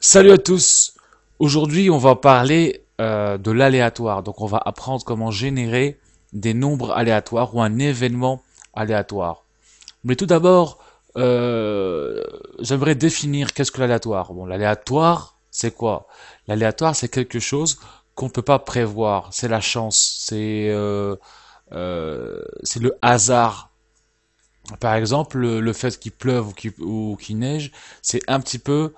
Salut à tous! Aujourd'hui, on va parler de l'aléatoire. Donc, on va apprendre comment générer des nombres aléatoires ou un événement aléatoire. Mais tout d'abord, j'aimerais définir qu'est-ce que l'aléatoire. Bon, l'aléatoire, c'est quoi? L'aléatoire, c'est quelque chose qu'on ne peut pas prévoir. C'est la chance. C'est le hasard. Par exemple, le fait qu'il pleuve ou qu'il neige, c'est un petit peu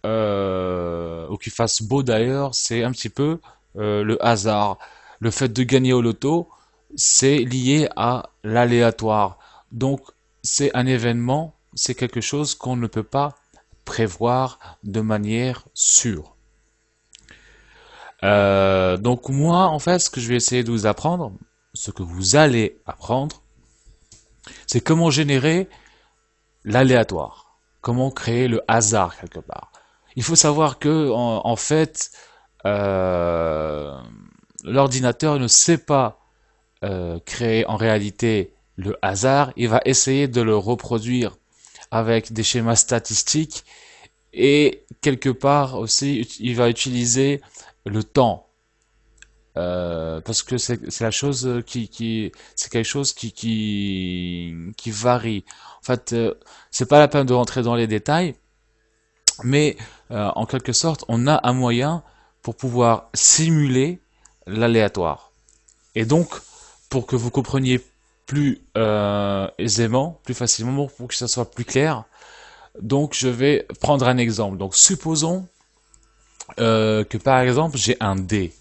ou qu'il fasse beau d'ailleurs, c'est un petit peu le hasard. Le fait de gagner au loto, c'est lié à l'aléatoire. Donc, c'est un événement, c'est quelque chose qu'on ne peut pas prévoir de manière sûre. Donc moi, en fait, ce que je vais essayer de vous apprendre, ce que vous allez apprendre, c'est comment générer l'aléatoire, comment créer le hasard quelque part. Il faut savoir que en fait, euh, l'ordinateur ne sait pas créer en réalité le hasard, il va essayer de le reproduire avec des schémas statistiques et quelque part aussi il va utiliser le temps. Parce que c'est la chose c'est quelque chose qui varie. En fait, c'est pas la peine de rentrer dans les détails, mais en quelque sorte, on a un moyen pour pouvoir simuler l'aléatoire. Et donc, pour que vous compreniez plus aisément, plus facilement, pour que ça soit plus clair, donc je vais prendre un exemple. Donc, supposons que par exemple, j'ai un dé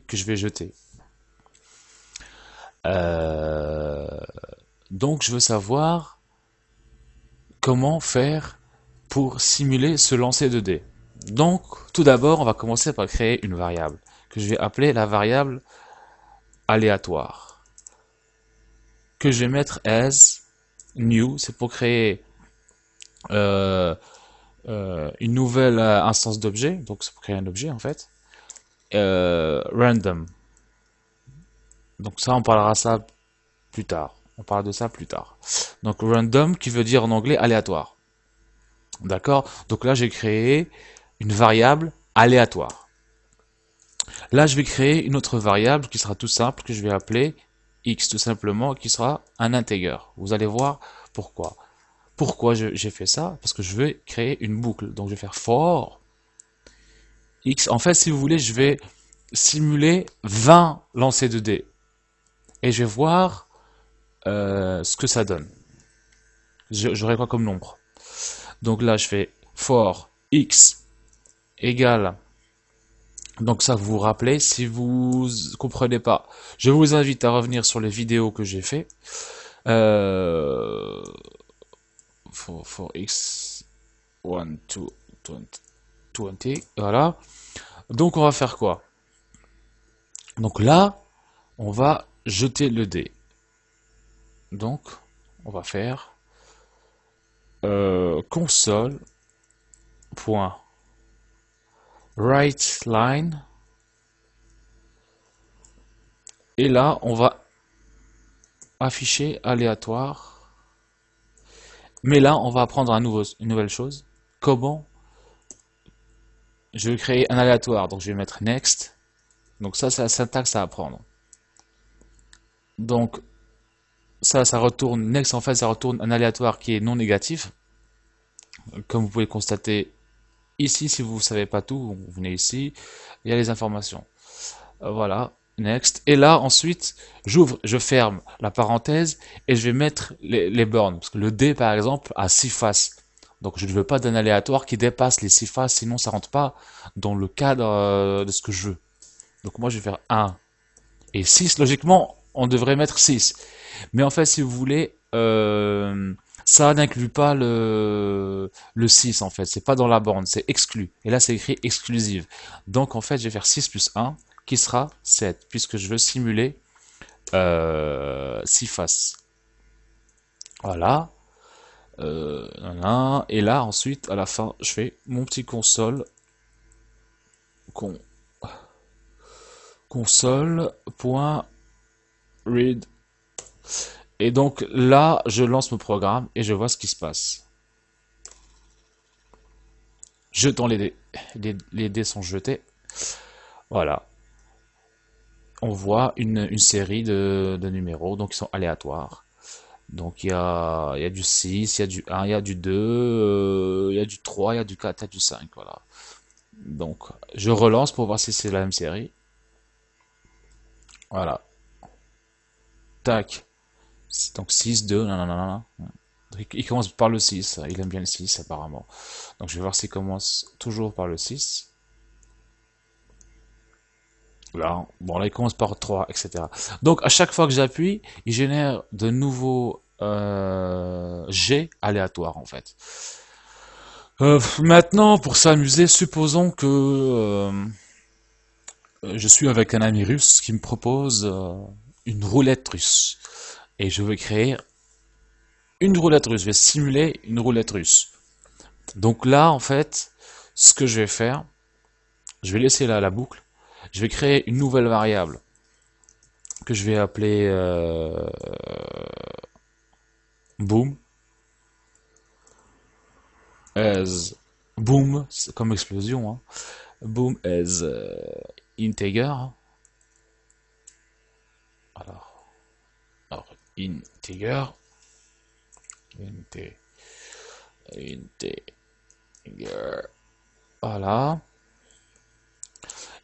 que je vais jeter. Euh, donc, je veux savoir comment faire pour simuler ce lancer de dés. Donc, tout d'abord, on va commencer par créer une variable que je vais appeler la variable aléatoire, que je vais mettre as new, c'est pour créer euh, une nouvelle instance d'objet, donc c'est pour créer un objet en fait, random. Donc ça, on parlera ça plus tard. On parlera de ça plus tard. Donc random qui veut dire en anglais aléatoire. D'accord? Donc là, j'ai créé une variable aléatoire. Là, je vais créer une autre variable qui sera tout simple, que je vais appeler x tout simplement, qui sera un integer. Vous allez voir pourquoi. Pourquoi j'ai fait ça? Parce que je vais créer une boucle. Donc je vais faire for x. En fait, si vous voulez, je vais simuler 20 lancers de dés. Et je vais voir ce que ça donne. J'aurai quoi comme nombre? Donc là, je fais for x égale. Donc ça, vous vous rappelez, si vous comprenez pas, je vous invite à revenir sur les vidéos que j'ai fait. Euh, for x 1, 2, 20, voilà. Donc on va faire quoi? Donc là, on va jeter le dé. Donc, on va faire console.writeLine. Et là, on va afficher aléatoire. Mais là, on va apprendre une nouvelle chose. Comment je vais créer un aléatoire. Donc, je vais mettre next. Donc ça, c'est la syntaxe à apprendre. Donc, ça retourne, next en fait, ça retourne un aléatoire qui est non négatif. Comme vous pouvez constater ici, si vous ne savez pas tout, vous venez ici, il y a les informations. Voilà, next. Et là, ensuite, je ferme la parenthèse et je vais mettre les bornes. Parce que le dé, par exemple, a 6 faces. Donc, je ne veux pas d'un aléatoire qui dépasse les 6 faces, sinon ça rentre pas dans le cadre de ce que je veux. Donc, moi, je vais faire 1 et 6. Logiquement, on devrait mettre 6. Mais en fait, si vous voulez, ça n'inclut pas le 6 en fait. C'est pas dans la borne, c'est exclu. Et là, c'est écrit exclusive. Donc en fait, je vais faire 6 plus 1 qui sera 7, puisque je veux simuler 6 faces. Voilà. Voilà. Et là, ensuite, à la fin, je fais mon petit console.read. Et donc là, je lance mon programme et je vois ce qui se passe. Jetons les dés. Les dés sont jetés. Voilà. On voit une série de numéros, donc ils sont aléatoires. Donc il y a du 6, il y a du 1, il y a du 2, il y a du 3, il y a du 4, il y a du 5, voilà. Donc je relance pour voir si c'est la même série. Voilà. Tac. Donc 6, 2, nanana. Il commence par le 6, il aime bien le 6 apparemment. Donc je vais voir s'il commence toujours par le 6. Là, bon là il commence par 3, etc. Donc à chaque fois que j'appuie, il génère de nouveaux jets aléatoires en fait. Maintenant, pour s'amuser, supposons que je suis avec un ami russe qui me propose une roulette russe. Et je vais créer une roulette russe, je vais simuler une roulette russe. Donc là, en fait, ce que je vais faire, je vais laisser là la boucle, je vais créer une nouvelle variable que je vais appeler boom, as boom, c'est comme explosion, hein. Boom as integer. Alors integer, integer, voilà.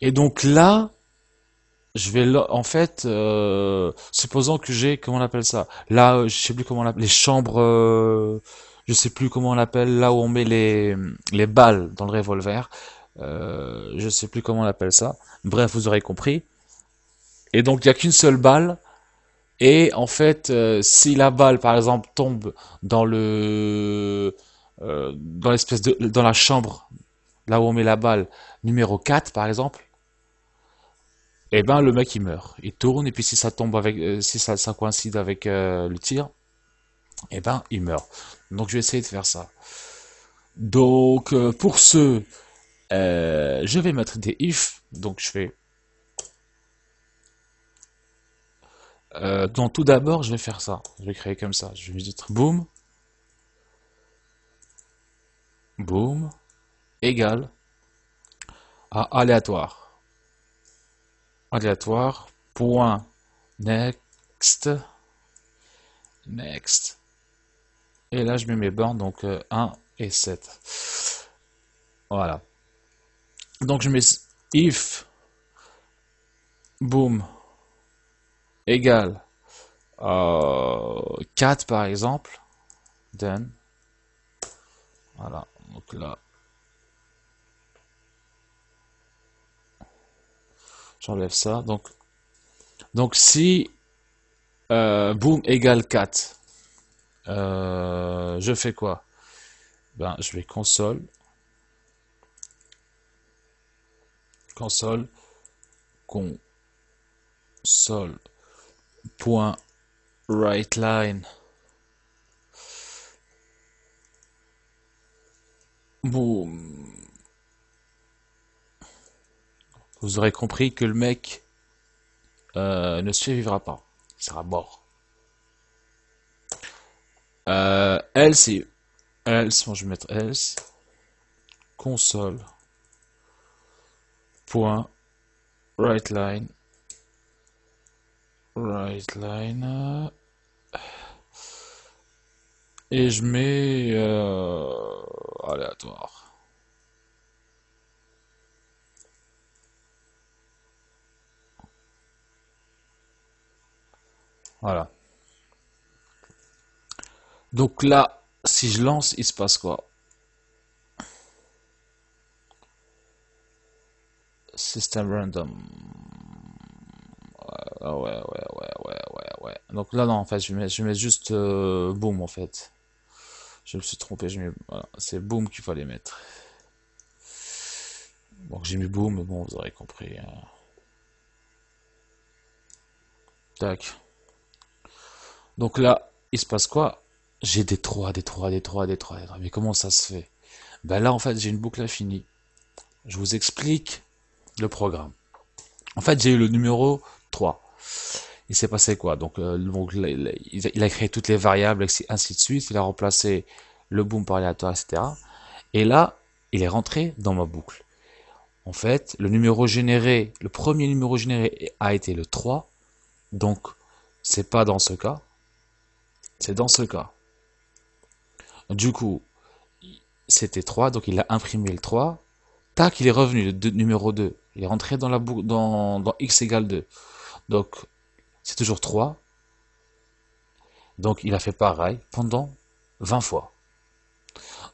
Et donc là, je vais en fait, supposons que j'ai, comment on appelle ça? Là, je sais plus comment on l'appelle, les chambres, je sais plus comment on l'appelle, là où on met les balles dans le revolver. Je sais plus comment on appelle ça. Bref, vous aurez compris. Et donc, il n'y a qu'une seule balle. Et en fait, si la balle, par exemple, tombe dans dans l'espèce dans la chambre, là où on met la balle, numéro 4, par exemple, et ben le mec il meurt. Il tourne et puis si ça tombe avec, si ça coïncide avec le tir, et ben il meurt. Donc je vais essayer de faire ça. Donc pour ce, je vais mettre des if. Donc je fais. Donc tout d'abord je vais faire ça. Je vais créer comme ça. Je vais mettre boom, boom égale à aléatoire. Aléatoire point next, next. Et là, je mets mes bornes, donc 1 et 7. Voilà. Donc, je mets if boom égale 4 par exemple. Then. Voilà. Donc là, j'enlève ça. Donc si boom égale 4, je fais quoi? Ben, je vais console, console point writeLine. Boom. Vous aurez compris que le mec ne survivra pas. Il sera mort. Else, bon, je vais mettre else, console, point, writeLine, et je mets aléatoire. Voilà. Donc là, si je lance, il se passe quoi? System random. Ah ouais. Donc là, non, en fait, je mets juste boom, en fait. Je me suis trompé, voilà, c'est boom qu'il fallait mettre. Donc j'ai mis boom, mais bon, vous aurez compris, hein. Tac. Donc là, il se passe quoi? J'ai des 3, des 3, des 3, des 3, des 3. Mais comment ça se fait? Ben là, en fait, j'ai une boucle infinie. Je vous explique le programme. En fait, j'ai eu le numéro 3. Il s'est passé quoi? Donc, il a créé toutes les variables, ainsi de suite. Il a remplacé le boom par aléatoire, etc. Et là, il est rentré dans ma boucle. En fait, le premier numéro généré a été le 3, donc c'est pas dans ce cas, c'est dans ce cas. Du coup, c'était 3, donc il a imprimé le 3. Tac, il est revenu, numéro 2. Il est rentré dans la boucle, dans x égale 2. Donc, c'est toujours 3. Donc, il a fait pareil pendant 20 fois.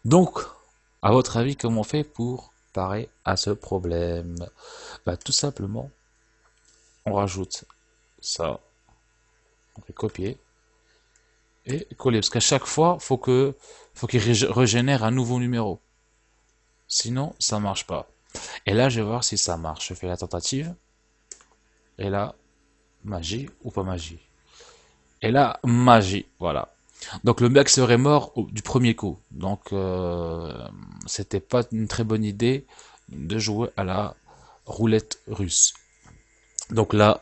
Donc, à votre avis, comment on fait pour parer à ce problème? Bah, tout simplement, on rajoute ça, on fait copier et coller. Parce qu'à chaque fois, faut qu'il régénère un nouveau numéro. Sinon, ça marche pas. Et là, je vais voir si ça marche. Je fais la tentative. Et là, magie ou pas magie. Et là, magie, voilà. Donc le mec serait mort du premier coup. Donc c'était pas une très bonne idée de jouer à la roulette russe. Donc là,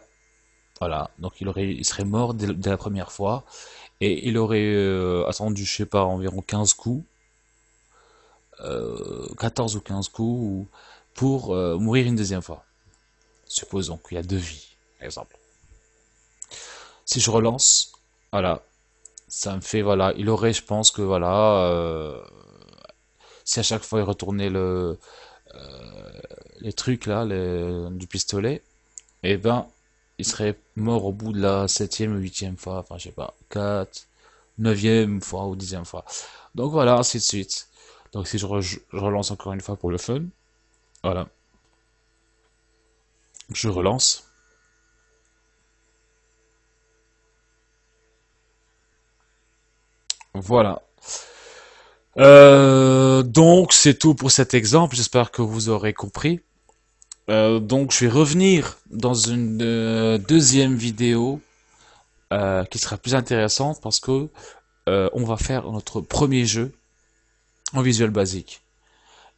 voilà. Donc il serait mort dès la première fois. Et il aurait attendu, je sais pas, environ 15 coups. 14 ou 15 coups pour mourir une deuxième fois. Supposons qu'il y a 2 vies, par exemple. Si je relance, voilà, ça me fait, voilà, il aurait, je pense que, voilà, si à chaque fois il retournait les trucs là, du pistolet, eh ben, il serait mort au bout de la 7e ou 8e fois, enfin, je sais pas, 4, 9e fois ou 10e fois. Donc voilà, ainsi de suite. Donc si je relance encore une fois pour le fun, voilà, je relance. Voilà. Donc c'est tout pour cet exemple, j'espère que vous aurez compris. Donc je vais revenir dans une deuxième vidéo qui sera plus intéressante parce que on va faire notre premier jeu en Visual Basic.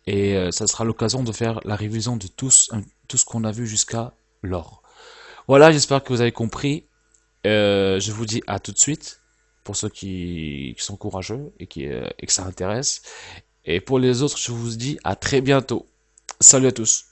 Et ça sera l'occasion de faire la révision de tout ce qu'on a vu jusqu'à lors. Voilà, j'espère que vous avez compris. Je vous dis à tout de suite pour ceux qui sont courageux et que ça intéresse. Et pour les autres, je vous dis à très bientôt. Salut à tous.